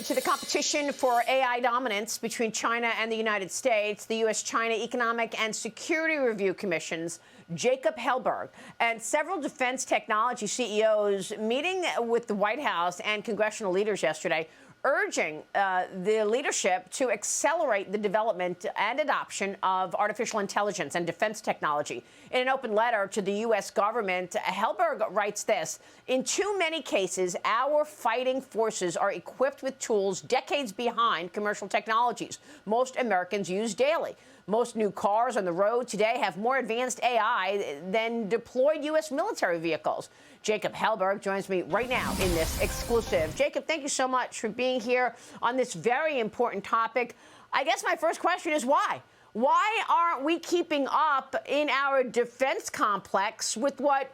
to the competition for AI dominance between China and the United States, the U.S.-China Economic and Security Review Commission's Jacob Helberg and several defense technology CEOs meeting with the White House and congressional leaders yesterday, urging the leadership to accelerate the development and adoption of artificial intelligence and defense technology. In an open letter to the U.S. government, Helberg writes this: "In too many cases, our fighting forces are equipped with tools decades behind commercial technologies most Americans use daily. Most new cars on the road today have more advanced AI than deployed U.S. military vehicles." Jacob Helberg joins me right now in this exclusive. Jacob, thank you so much for being here on this very important topic. I guess my first question is why? Why aren't we keeping up in our defense complex with what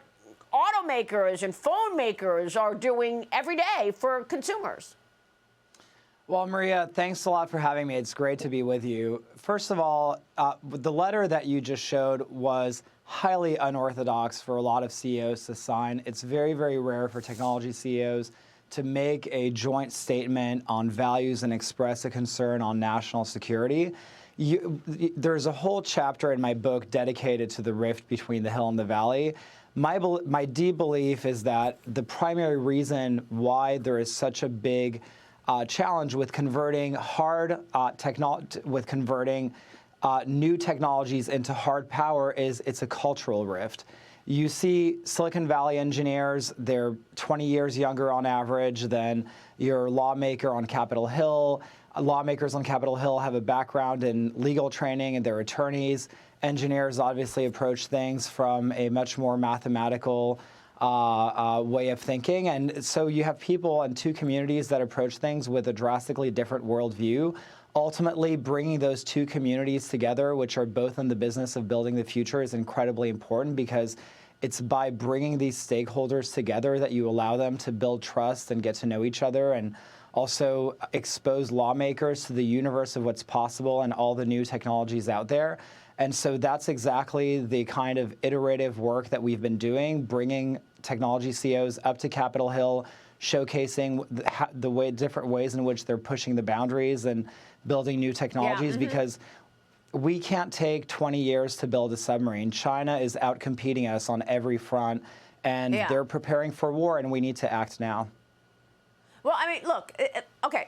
automakers and phone makers are doing every day for consumers? Well, Maria, thanks a lot for having me. It's great to be with you. First of all, the letter that you just showed was highly unorthodox for a lot of CEOs to sign. It's very, very rare for technology CEOs to make a joint statement on values and express a concern on national security. There's a whole chapter in my book dedicated to the rift between the hill and the valley. My deep belief is that the primary reason why there is such a big challenge with converting new technologies into hard power is it's a cultural rift. You see Silicon Valley engineers, they're 20 years younger on average than your lawmaker on Capitol Hill. Lawmakers on Capitol Hill have a background in legal training and they're attorneys. Engineers obviously approach things from a much more mathematical way of thinking. And so you have people in two communities that approach things with a drastically different worldview. Ultimately, bringing those two communities together, which are both in the business of building the future, is incredibly important because it's by bringing these stakeholders together that you allow them to build trust and get to know each other and also expose lawmakers to the universe of what's possible and all the new technologies out there. And so that's exactly the kind of iterative work that we've been doing, bringing technology CEOs up to Capitol Hill, showcasing the different ways in which they're pushing the boundaries and building new technologies, because we can't take 20 years to build a submarine. China is outcompeting us on every front, and they're preparing for war, and we need to act now. Well, I mean, look, okay.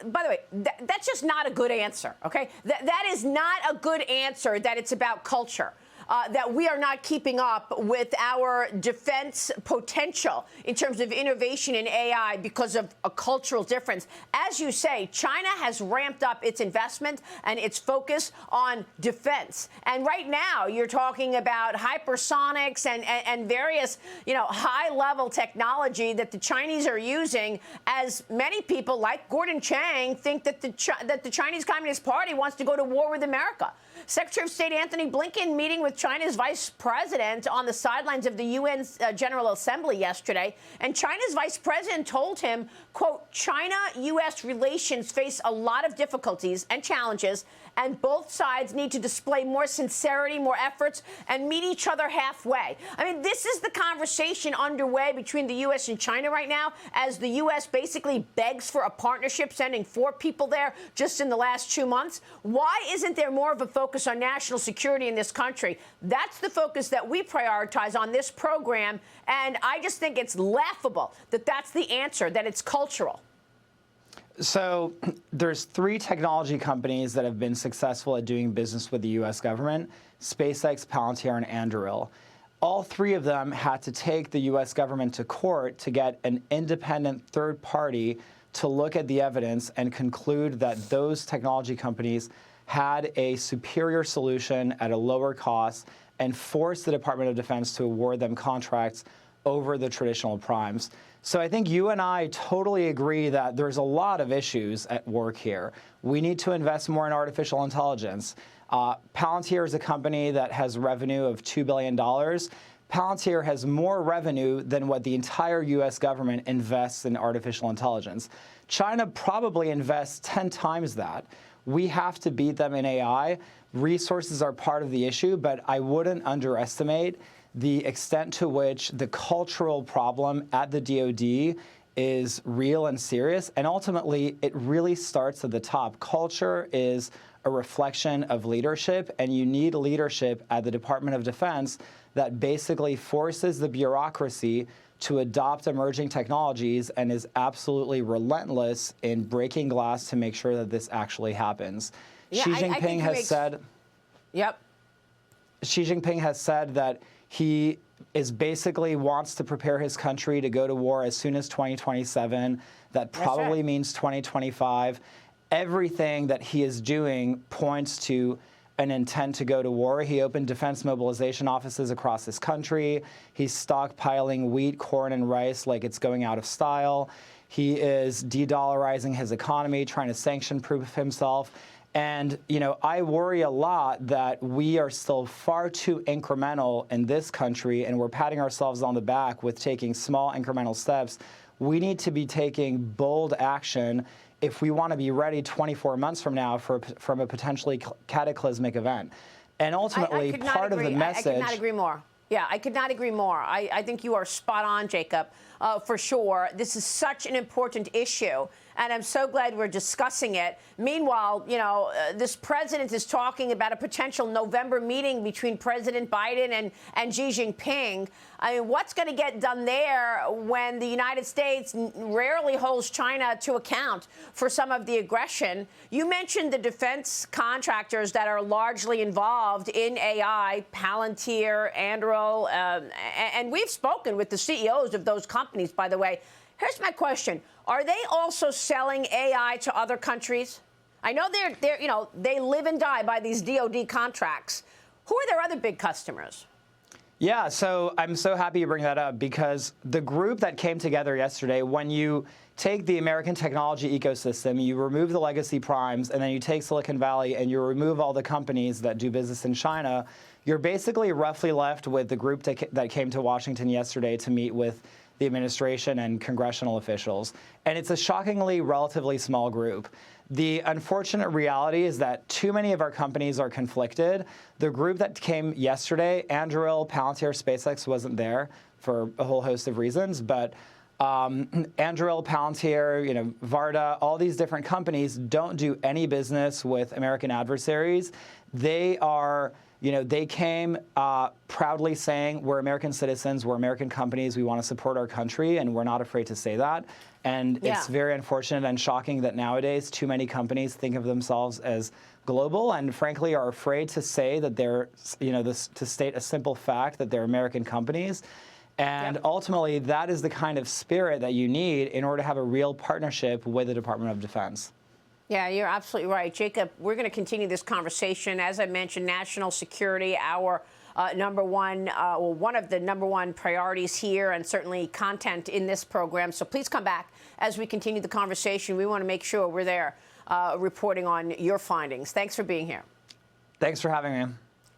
By the way, that's just not a good answer, okay? That is not a good answer that it's about culture. That we are not keeping up with our defense potential in terms of innovation in AI because of a cultural difference. As you say, China has ramped up its investment and its focus on defense. And right now, you're talking about hypersonics and various, high-level technology that the Chinese are using, as many people, like Gordon Chang, think that the Chinese Communist Party wants to go to war with America. Secretary of State Antony Blinken meeting with China's vice president on the sidelines of the UN's General Assembly yesterday. And China's vice president told him, quote, "China-U.S. relations face a lot of difficulties and challenges, and both sides need to display more sincerity, more efforts, and meet each other halfway." I mean, this is the conversation underway between the U.S. and China right now, as the U.S. basically begs for a partnership, sending 4 people there just in the last 2 months. Why isn't there more of a focus on national security in this country? That's the focus that we prioritize on this program, and I just think it's laughable that that's the answer, that it's cultural. So there's 3 technology companies that have been successful at doing business with the U.S. government: SpaceX, Palantir, and Anduril. All 3 of them had to take the U.S. government to court to get an independent third party to look at the evidence and conclude that those technology companies had a superior solution at a lower cost and forced the Department of Defense to award them contracts over the traditional primes. So I think you and I totally agree that there's a lot of issues at work here. We need to invest more in artificial intelligence. Palantir is a company that has revenue of $2 billion. Palantir has more revenue than what the entire U.S. government invests in artificial intelligence. China probably invests 10 times that. We have to beat them in AI. Resources are part of the issue, but I wouldn't underestimate the extent to which the cultural problem at the DoD is real and serious. And ultimately, it really starts at the top. Culture is a reflection of leadership, and you need leadership at the Department of Defense that basically forces the bureaucracy to adopt emerging technologies and is absolutely relentless in breaking glass to make sure that this actually happens. Yeah, Xi Jinping has said. Yep. Xi Jinping has said that he is basically wants to prepare his country to go to war as soon as 2027. That probably means 2025. Everything that he is doing points to an intent to go to war. He opened defense mobilization offices across this country. He's stockpiling wheat, corn, and rice like it's going out of style. He is de-dollarizing his economy, trying to sanction-proof himself. And, you know, I worry a lot that we are still far too incremental in this country, and we're patting ourselves on the back with taking small incremental steps. We need to be taking bold action if we want to be ready 24 months from now from a potentially cataclysmic event. And ultimately, part of the message... I could not agree more. Yeah, I could not agree more. I think you are spot on, Jacob, for sure. This is such an important issue, and I'm so glad we're discussing it. Meanwhile, you know, this president is talking about a potential November meeting between President Biden and Xi Jinping. I mean, what's going to get done there when the United States rarely holds China to account for some of the aggression? You mentioned the defense contractors that are largely involved in AI, Palantir, Anduril, and we've spoken with the CEOs of those companies, by the way. Here's my question. Are they also selling AI to other countries? I know they're you know, they live and die by these DoD contracts. Who are their other big customers? Yeah, so I'm so happy you bring that up, because the group that came together yesterday, when you take the American technology ecosystem, you remove the legacy primes, and then you take Silicon Valley and you remove all the companies that do business in China, you're basically roughly left with the group that came to Washington yesterday to meet with the administration and congressional officials. And it's a shockingly relatively small group. The unfortunate reality is that too many of our companies are conflicted. The group that came yesterday, Anduril, Palantir, SpaceX wasn't there for a whole host of reasons, but Anduril, Palantir, you know, Varda, all these different companies don't do any business with American adversaries. They are, you know, they came proudly saying, we're American citizens, we're American companies, we want to support our country, and we're not afraid to say that. And it's very unfortunate and shocking that nowadays too many companies think of themselves as global and frankly are afraid to say that they're, you know, to state a simple fact that they're American companies. And ultimately, that is the kind of spirit that you need in order to have a real partnership with the Department of Defense. Yeah, you're absolutely right. Jacob, we're going to continue this conversation. As I mentioned, national security, our one of the number one priorities here, and certainly content in this program. So please come back as we continue the conversation. We want to make sure we're there reporting on your findings. Thanks for being here. Thanks for having me.